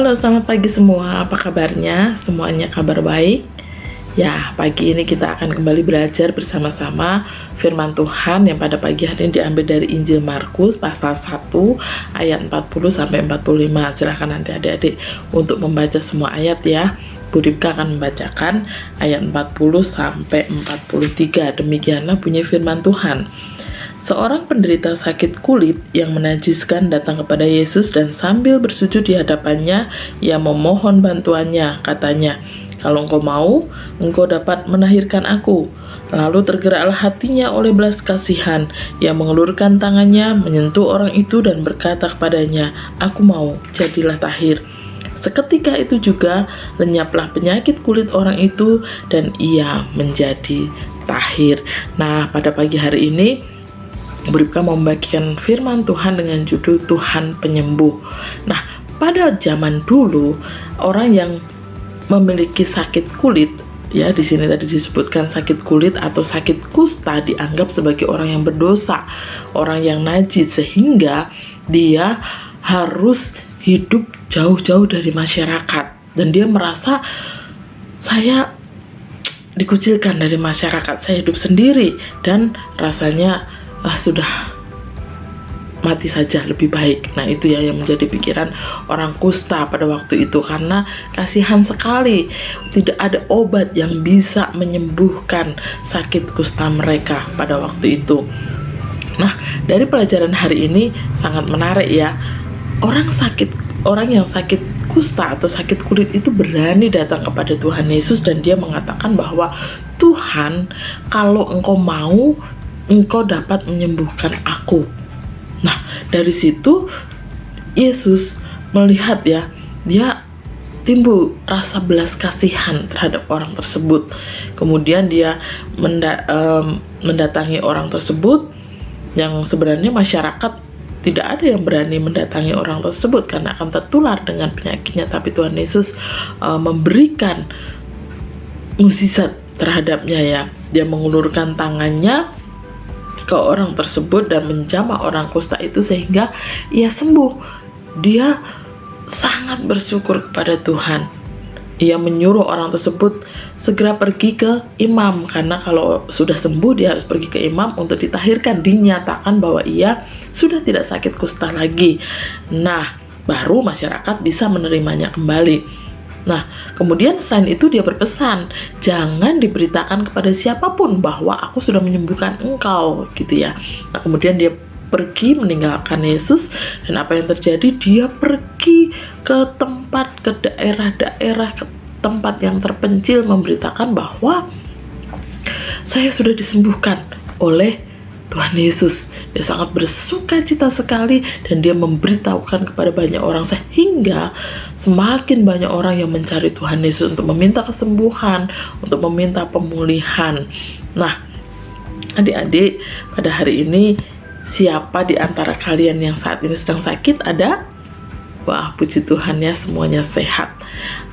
Halo, selamat pagi semua. Apa kabarnya? Semuanya kabar baik? Ya, pagi ini kita akan kembali belajar bersama-sama firman Tuhan yang pada pagi hari ini diambil dari Injil Markus pasal 1 ayat 40 sampai 45. Silahkan nanti adik-adik untuk membaca semua ayat ya. Bu Ripka akan membacakan ayat 40 sampai 43. Demikianlah bunyi firman Tuhan. Seorang penderita sakit kulit yang menajiskan datang kepada Yesus dan sambil bersujud di hadapannya, ia memohon bantuannya. Katanya, "Kalau engkau mau, engkau dapat menahirkan aku." Lalu tergeraklah hatinya oleh belas kasihan. Ia mengulurkan tangannya, menyentuh orang itu dan berkata kepadanya, "Aku mau, jadilah tahir." Seketika itu juga lenyaplah penyakit kulit orang itu dan ia menjadi tahir. Nah, pada pagi hari ini Bu Ripka mau membagikan firman Tuhan dengan judul Tuhan Penyembuh. Nah, pada zaman dulu orang yang memiliki sakit kulit, ya di sini tadi disebutkan sakit kulit atau sakit kusta, dianggap sebagai orang yang berdosa, orang yang najis, sehingga dia harus hidup jauh-jauh dari masyarakat dan dia merasa saya dikucilkan dari masyarakat, saya hidup sendiri dan rasanya sudah mati saja lebih baik. Nah, itu ya yang menjadi pikiran orang kusta pada waktu itu, karena kasihan sekali tidak ada obat yang bisa menyembuhkan sakit kusta mereka pada waktu itu. Nah, dari pelajaran hari ini sangat menarik ya. Orang yang sakit kusta atau sakit kulit itu berani datang kepada Tuhan Yesus dan dia mengatakan bahwa, "Tuhan, kalau engkau mau, engkau dapat menyembuhkan aku." Nah, dari situ Yesus melihat ya, dia timbul rasa belas kasihan terhadap orang tersebut. Kemudian dia mendatangi orang tersebut yang sebenarnya masyarakat tidak ada yang berani mendatangi orang tersebut karena akan tertular dengan penyakitnya. Tapi Tuhan Yesus memberikan mukjizat terhadapnya ya. Dia mengulurkan tangannya ke orang tersebut dan menjamah orang kusta itu sehingga ia sembuh. Dia sangat bersyukur kepada Tuhan. Ia menyuruh orang tersebut segera pergi ke imam, karena kalau sudah sembuh dia harus pergi ke imam untuk ditahirkan, dinyatakan bahwa ia sudah tidak sakit kusta lagi. Nah, baru masyarakat bisa menerimanya kembali. Nah, kemudian selain itu dia berpesan, jangan diberitakan kepada siapapun bahwa aku sudah menyembuhkan engkau, gitu ya. Nah, kemudian dia pergi meninggalkan Yesus, dan apa yang terjadi? Dia pergi ke daerah-daerah, ke tempat yang terpencil, memberitakan bahwa saya sudah disembuhkan oleh Tuhan Yesus. Dia sangat bersuka cita sekali dan dia memberitahukan kepada banyak orang sehingga semakin banyak orang yang mencari Tuhan Yesus untuk meminta kesembuhan, untuk meminta pemulihan. Nah, adik-adik, pada hari ini siapa di antara kalian yang saat ini sedang sakit? Ada? Wah, puji Tuhan ya, semuanya sehat.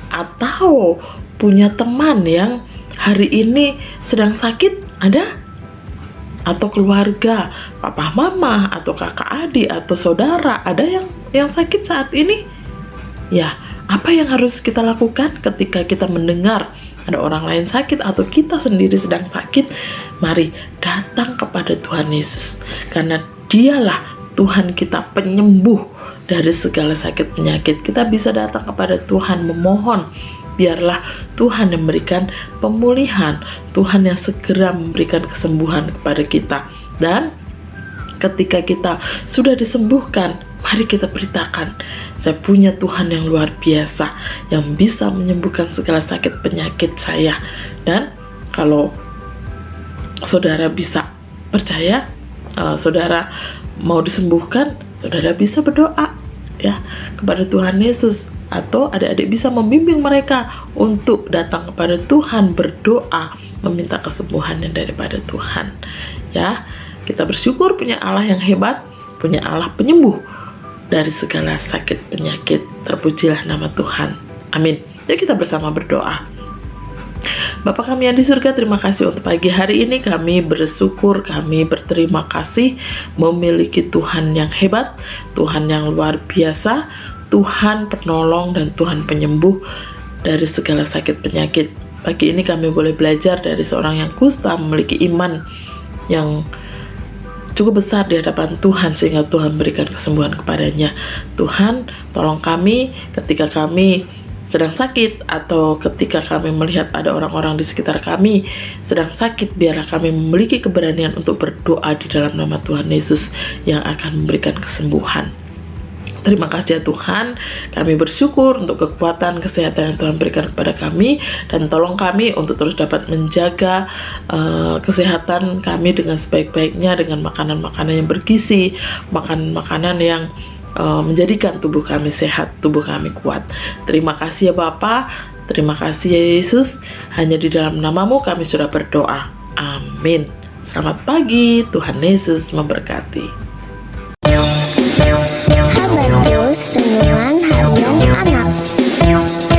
Atau punya teman yang hari ini sedang sakit? Ada? Atau keluarga, papa mama atau kakak adik atau saudara, ada yang sakit saat ini? Ya, apa yang harus kita lakukan ketika kita mendengar ada orang lain sakit atau kita sendiri sedang sakit? Mari datang kepada Tuhan Yesus, karena dialah Tuhan kita, penyembuh dari segala sakit penyakit. Kita bisa datang kepada Tuhan memohon, biarlah Tuhan yang memberikan pemulihan, Tuhan yang segera memberikan kesembuhan kepada kita. Dan ketika kita sudah disembuhkan, mari kita beritakan, saya punya Tuhan yang luar biasa, yang bisa menyembuhkan segala sakit penyakit saya. Dan kalau saudara bisa percaya, saudara mau disembuhkan, saudara bisa berdoa ya kepada Tuhan Yesus, atau adik-adik bisa membimbing mereka untuk datang kepada Tuhan, berdoa, meminta kesembuhan yang daripada Tuhan. Ya, kita bersyukur punya Allah yang hebat, punya Allah penyembuh dari segala sakit penyakit. Terpujilah nama Tuhan. Amin. Jadi kita bersama berdoa. Bapa kami yang di surga, terima kasih untuk pagi hari ini. Kami bersyukur, kami berterima kasih memiliki Tuhan yang hebat, Tuhan yang luar biasa, Tuhan penolong dan Tuhan penyembuh dari segala sakit penyakit. Pagi ini kami boleh belajar dari seorang yang kusta memiliki iman yang cukup besar di hadapan Tuhan sehingga Tuhan berikan kesembuhan kepadanya. Tuhan, tolong kami ketika kami sedang sakit atau ketika kami melihat ada orang-orang di sekitar kami sedang sakit, biarlah kami memiliki keberanian untuk berdoa di dalam nama Tuhan Yesus yang akan memberikan kesembuhan. Terima kasih ya Tuhan, kami bersyukur untuk kekuatan, kesehatan yang Tuhan berikan kepada kami, dan tolong kami untuk terus dapat menjaga kesehatan kami dengan sebaik-baiknya, dengan makanan-makanan yang bergizi, makanan-makanan yang menjadikan tubuh kami sehat, tubuh kami kuat. Terima kasih ya Bapa, terima kasih ya Yesus, hanya di dalam namamu kami sudah berdoa. Amin. Selamat pagi, Tuhan Yesus memberkati. Habertus Renungan Harian Anak.